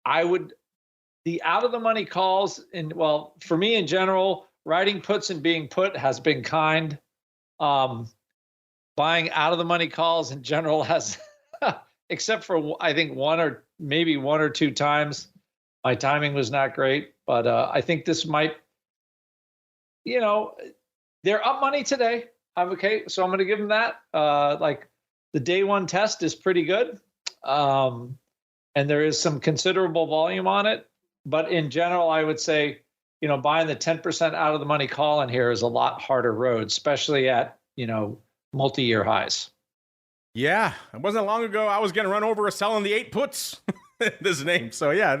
the out of the money calls, for me in general, writing puts and being put has been kind. Buying out of the money calls in general has, except for I think one or two times, my timing was not great. But I think this might. They're up money today. I'm okay. So I'm going to give them that. The day one test is pretty good. And there is some considerable volume on it. But in general, I would say, buying the 10% out of the money call in here is a lot harder road, especially at, multi-year highs. Yeah. It wasn't long ago I was getting run over selling the 8 puts. This name. So yeah,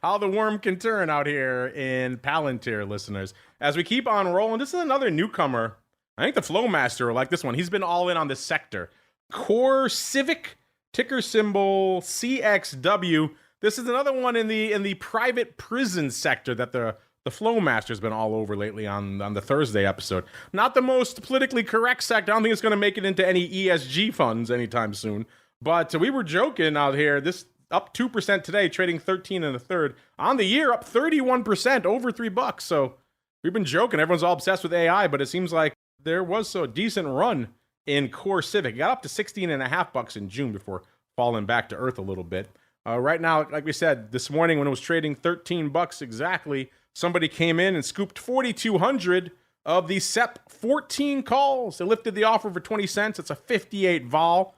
how the worm can turn out here in Palantir, listeners. As we keep on rolling, this is another newcomer. I think the Flowmaster will like this one. He's been all in on this sector. Core Civic, ticker symbol CXW. This is another one in the private prison sector that the Flowmaster's been all over lately on the Thursday episode. Not the most politically correct sector. I don't think it's going to make it into any ESG funds anytime soon. But we were joking out here. This up 2% today, trading 13 and a third. On the year, up 31%, over $3. So we've been joking. Everyone's all obsessed with AI, but it seems like there was a decent run in Core Civic. It got up to $16.50 in June before falling back to earth a little bit. Right now, like we said, this morning when it was trading $13 exactly, somebody came in and scooped 4,200 of the SEP 14 calls. They lifted the offer for 20 cents. It's a 58 vol.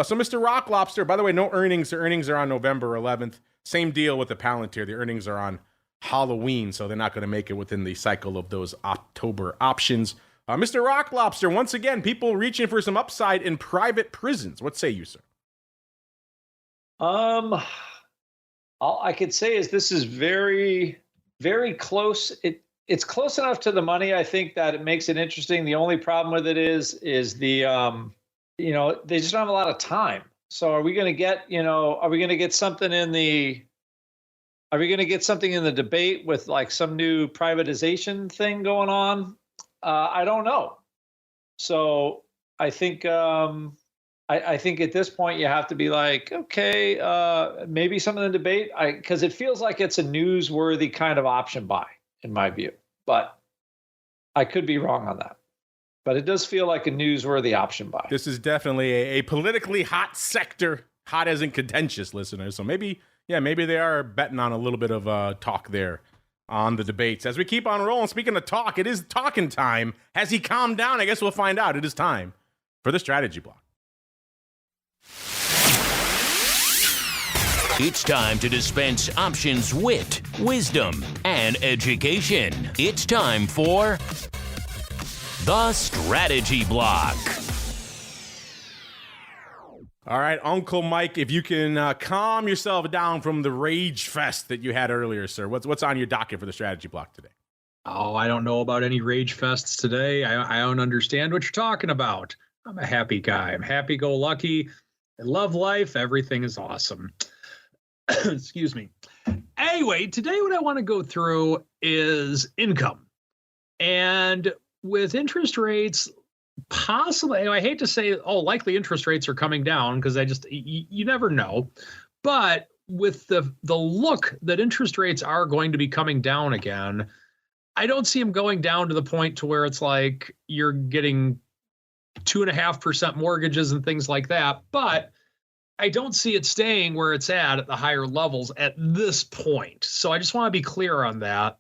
So Mr. Rock Lobster, by the way, no earnings. The earnings are on November 11th. Same deal with the Palantir. The earnings are on Halloween, so they're not going to make it within the cycle of those October options. Mr. Rock Lobster, once again, people reaching for some upside in private prisons. What say you, sir? All I could say is this is very, very close. It's close enough to the money, I think, that it makes it interesting. The only problem with it is the they just don't have a lot of time. So are we going to get something in the debate with some new privatization thing going on? I don't know. So I think I think at this point you have to be okay, maybe some of the debate, because it feels like it's a newsworthy kind of option buy in my view, but I could be wrong on that. But it does feel like a newsworthy option buy. This is definitely a politically hot sector, hot as in contentious, listeners. So maybe they are betting on a little bit of talk there on the debates. As we keep on rolling, speaking of talk, it is talking time. Has he calmed down? I guess we'll find out. It is time for the strategy block. It's time to dispense options wit, wisdom, and education. It's time for the Strategy Block. All right, Uncle Mike, if you can calm yourself down from the rage fest that you had earlier, sir. What's on your docket for the Strategy Block today? Oh, I don't know about any rage fests today. I don't understand what you're talking about. I'm a happy guy. I'm happy-go-lucky. I love life. Everything is awesome. Excuse me. Anyway, today what I want to go through is income. And with interest rates, possibly, I hate to say, likely interest rates are coming down because you never know. But with the look that interest rates are going to be coming down again, I don't see them going down to the point to where it's like you're getting 2.5% mortgages and things like that. But I don't see it staying where it's at the higher levels at this point. So I just want to be clear on that.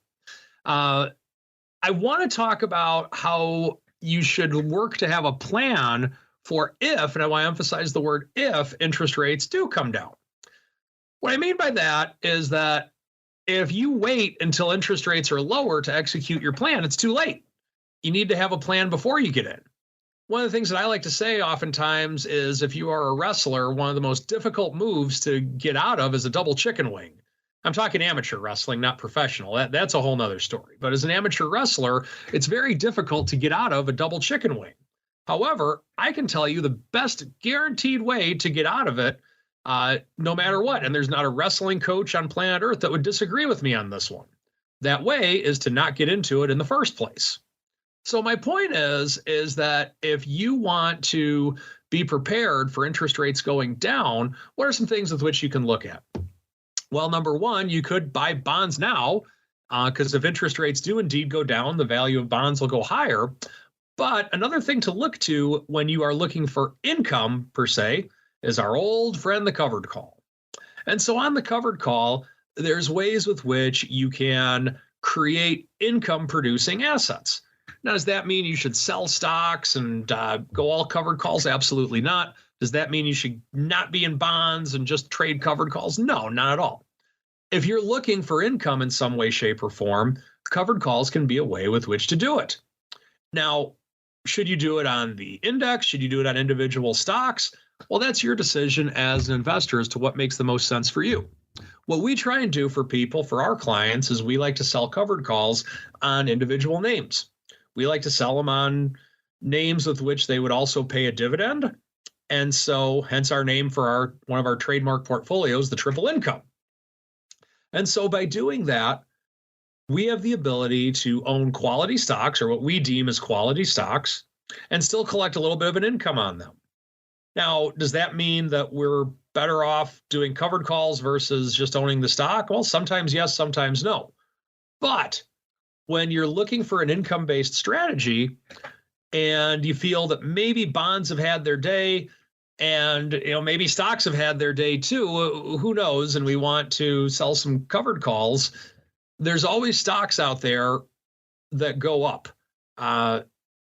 I want to talk about how you should work to have a plan for if, and I want to emphasize the word if, interest rates do come down. What I mean by that is that if you wait until interest rates are lower to execute your plan, it's too late. You need to have a plan before you get in. One of the things that I like to say oftentimes is if you are a wrestler, one of the most difficult moves to get out of is a double chicken wing. I'm talking amateur wrestling, not professional. That's a whole nother story. But as an amateur wrestler, it's very difficult to get out of a double chicken wing. However, I can tell you the best guaranteed way to get out of it, no matter what, and there's not a wrestling coach on planet Earth that would disagree with me on this one. That way is to not get into it in the first place. So my point is that if you want to be prepared for interest rates going down, what are some things with which you can look at? Well, number one, you could buy bonds now because if interest rates do indeed go down, the value of bonds will go higher. But another thing to look to when you are looking for income, per se, is our old friend, the covered call. And so on the covered call, there's ways with which you can create income-producing assets. Now, does that mean you should sell stocks and go all covered calls? Absolutely not. Does that mean you should not be in bonds and just trade covered calls? No, not at all. If you're looking for income in some way, shape, or form, covered calls can be a way with which to do it. Now, should you do it on the index? Should you do it on individual stocks? Well, that's your decision as an investor as to what makes the most sense for you. What we try and do for people, for our clients, is we like to sell covered calls on individual names. We like to sell them on names with which they would also pay a dividend. And so hence our name for one of our trademark portfolios, the triple income. And so by doing that, we have the ability to own quality stocks, or what we deem as quality stocks, and still collect a little bit of an income on them. Now, does that mean that we're better off doing covered calls versus just owning the stock? Well, sometimes yes, sometimes no. But when you're looking for an income-based strategy and you feel that maybe bonds have had their day and maybe stocks have had their day too, who knows, and we want to sell some covered calls, there's always stocks out there that go up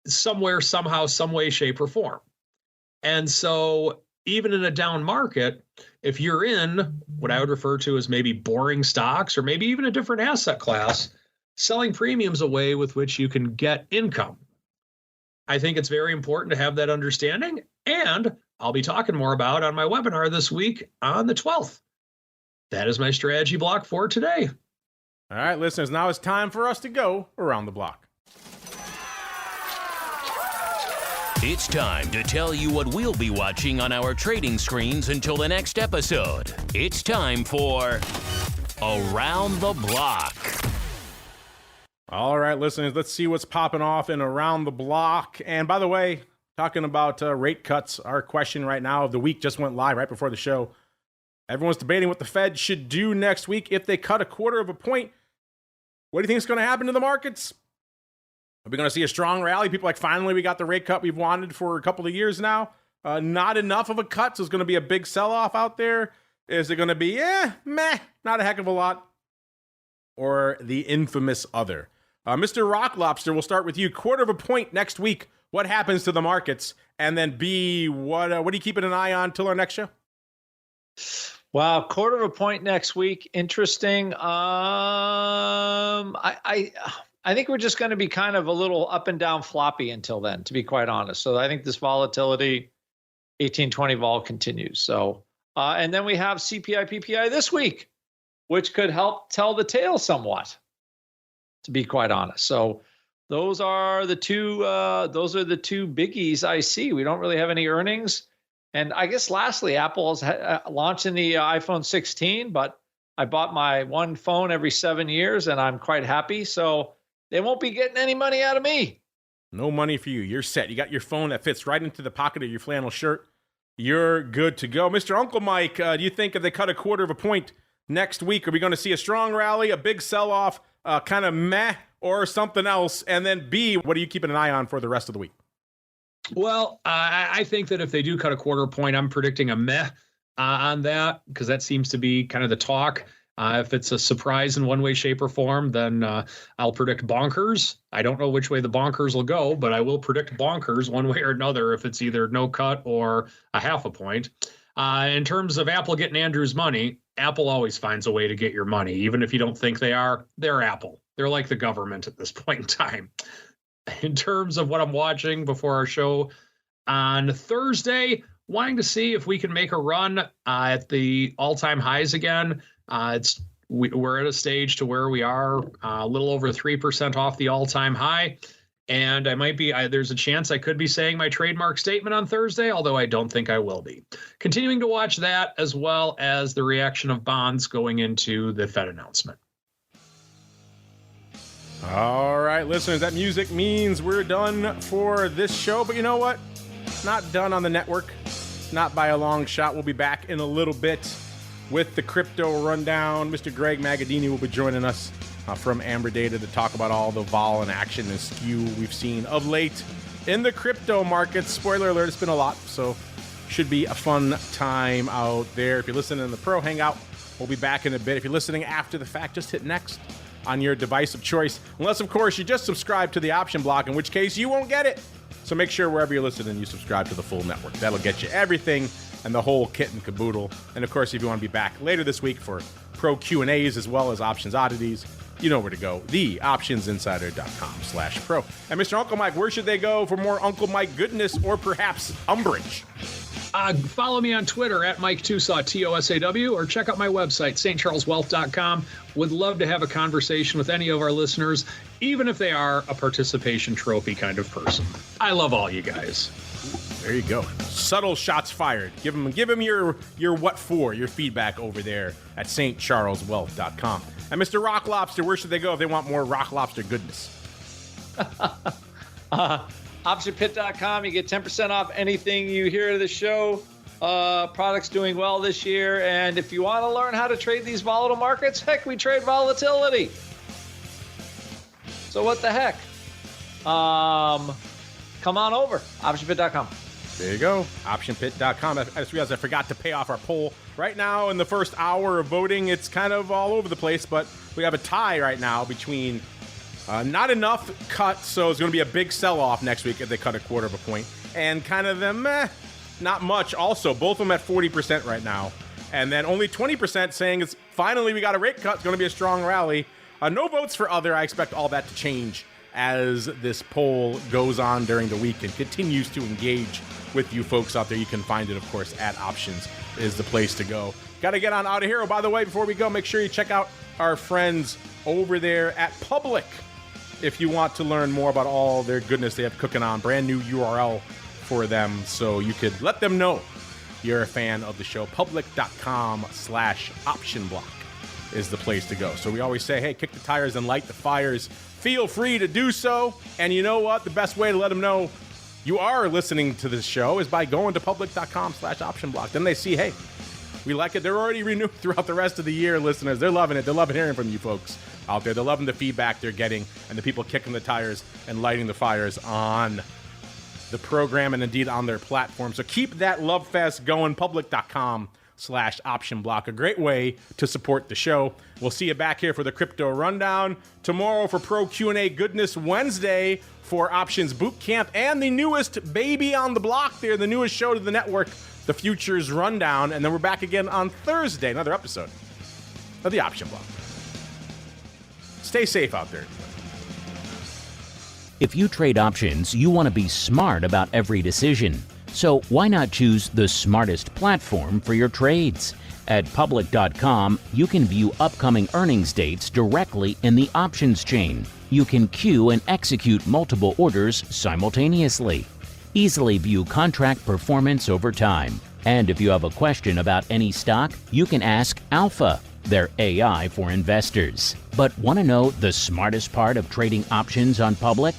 somewhere, somehow, some way, shape, or form. And so even in a down market, if you're in what I would refer to as maybe boring stocks or maybe even a different asset class, selling premiums a way with which you can get income. I think it's very important to have that understanding, and I'll be talking more about on my webinar this week on the 12th. That is my strategy block for today. All right, listeners, now it's time for us to go around the block. It's time to tell you what we'll be watching on our trading screens until the next episode. It's time for Around the Block. All right, listeners, let's see what's popping off in Around the Block. And by the way, talking about rate cuts, our question right now of the week just went live right before the show. Everyone's debating what the Fed should do next week if they cut 1/4 point. What do you think is going to happen to the markets? Are we going to see a strong rally? People like, finally, we got the rate cut we've wanted for a couple of years now. Not enough of a cut, so it's going to be a big sell-off out there. Is it going to be, meh, not a heck of a lot? Or the infamous other? Mr. Rock Lobster, we'll start with you. 1/4 point next week. what happens to the markets? And then B, what are you keeping an eye on till our next show? Wow, quarter of a point next week. Interesting. I think we're just going to be kind of a little up and down floppy until then, to be quite honest. So I think this volatility, 1820 vol continues. So, and then we have CPI, PPI this week, which could help tell the tale somewhat, to be quite honest. So those are the two biggies I see. We don't really have any earnings. And I guess lastly, Apple is launching the iPhone 16, but I bought my one phone every 7 years and I'm quite happy. So they won't be getting any money out of me. No money for you. You're set. You got your phone that fits right into the pocket of your flannel shirt. You're good to go. Mr. Uncle Mike, do you think if they cut a quarter of a point next week, are we going to see a strong rally, a big sell-off, kind of meh, or something else? And then B, what are you keeping an eye on for the rest of the week? Well, I think that if they do cut a quarter point, I'm predicting a meh on that, because that seems to be kind of the talk. If it's a surprise in one way, shape, or form, then I'll predict bonkers. I don't know which way the bonkers will go, but I will predict bonkers one way or another if it's either no cut or a half a point. In terms of Apple getting Andrew's money, Apple always finds a way to get your money, even if you don't think they are. They're Apple. They're like the government at this point in time. In terms of what I'm watching before our show on Thursday, wanting to see if we can make a run at the all-time highs again. We're at a stage to where we are a little over 3% off the all-time high, and there's a chance I could be saying my trademark statement on Thursday, although I don't think I will be. Continuing to watch that, as well as the reaction of bonds going into the Fed announcement. All right, listeners, that music means we're done for this show, but you know what? Not done on the network, not by a long shot. We'll be back in a little bit with the crypto rundown. Mr. Greg Magadini will be joining us from Amber Data to talk about all the vol and action and skew we've seen of late in the crypto markets. Spoiler alert, it's been a lot, so should be a fun time out there. If you're listening in the Pro Hangout, we'll be back in a bit. If you're listening after the fact, just hit next on your device of choice. Unless, of course, you just subscribe to the option block, in which case you won't get it. So make sure wherever you're listening, you subscribe to the full network. That'll get you everything and the whole kit and caboodle. And of course, if you want to be back later this week for pro Q&As as well as options oddities, you know where to go. theoptionsinsider.com/pro. And Mr. Uncle Mike, where should they go for more Uncle Mike goodness or perhaps umbrage? Follow me on Twitter at Mike Tosaw, Tosaw, or check out my website, stcharleswealth.com. Would love to have a conversation with any of our listeners, even if they are a participation trophy kind of person. I love all you guys. There you go. Subtle shots fired. Give him your what for, your feedback over there at stcharleswealth.com. And Mr. Rock Lobster, where should they go if they want more Rock Lobster goodness? Optionpit.com. You get 10% off anything you hear of the show. Products doing well this year. And if you want to learn how to trade these volatile markets, heck, we trade volatility. So what the heck? Come on over. Optionpit.com. There you go. Optionpit.com. I just realized I forgot to pay off our poll. Right now, in the first hour of voting, it's kind of all over the place, but we have a tie right now between not enough cut, so it's going to be a big sell-off next week if they cut a quarter of a point, and kind of the meh, not much also. Both of them at 40% right now. And then only 20% saying it's finally we got a rate cut. It's going to be a strong rally. No votes for other. I expect all that to change as this poll goes on during the week and continues to engage with you folks out there. You can find it, of course, at Options is the place to go. Got to get on out of here. Oh, by the way, before we go, make sure you check out our friends over there at Public if you want to learn more about all their goodness they have cooking on. Brand new URL for them, so you could let them know you're a fan of the show. Public.com/optionblock is the place to go. So we always say, hey, kick the tires and light the fires. Feel free to do so. And you know what? The best way to let them know you are listening to this show is by going to public.com/optionblock. Then they see, hey, we like it. They're already renewed throughout the rest of the year, listeners. They're loving it. They're loving hearing from you folks out there. They're loving the feedback they're getting and the people kicking the tires and lighting the fires on the program and indeed on their platform. So keep that love fest going. Public.com crypto.com/option block. A great way to support the show. We'll see you back here for the Crypto Rundown. Tomorrow for Pro Q&A Goodness. Wednesday for Options Boot Camp. And the newest baby on the block there, the newest show to the network, the Futures Rundown. And then we're back again on Thursday, another episode of the Option Block. Stay safe out there. If you trade options, you want to be smart about every decision. So why not choose the smartest platform for your trades? At public.com, you can view upcoming earnings dates directly in the options chain. You can queue and execute multiple orders simultaneously. Easily view contract performance over time. And if you have a question about any stock, you can ask Alpha, their AI for investors. But want to know the smartest part of trading options on Public?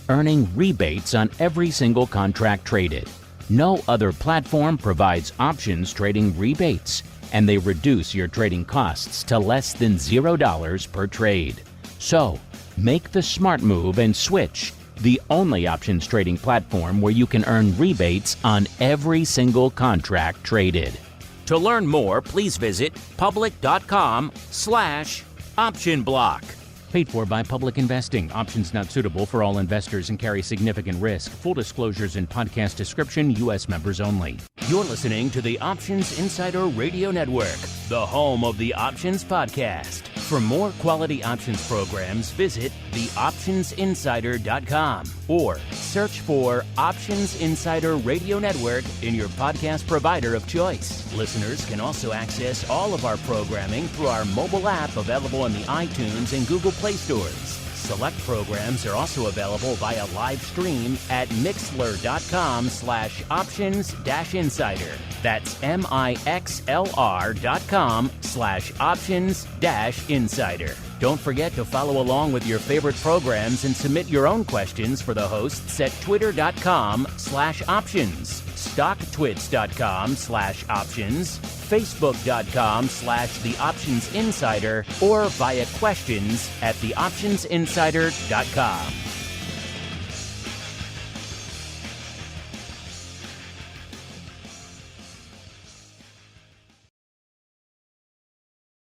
Earning rebates on every single contract traded. No other platform provides options trading rebates, and they reduce your trading costs to less than $0 per trade. So, make the smart move and switch. The only options trading platform where you can earn rebates on every single contract traded. To learn more, please visit public.com/optionblock. Paid for by Public Investing. Options not suitable for all investors and carry significant risk. Full disclosures in podcast description. U.S. members only. You're listening to the Options Insider Radio Network, the home of the Options Podcast. For more quality options programs, visit theoptionsinsider.com or search for Options Insider Radio Network in your podcast provider of choice. Listeners can also access all of our programming through our mobile app available in the iTunes and Google Play stores. Select programs are also available via live stream at mixlr.com/options-insider. That's mixlr.com/options-insider. Don't forget to follow along with your favorite programs and submit your own questions for the hosts at twitter.com/options, stocktwits.com/options, facebook.com/theoptionsinsider, or via questions at theoptionsinsider.com.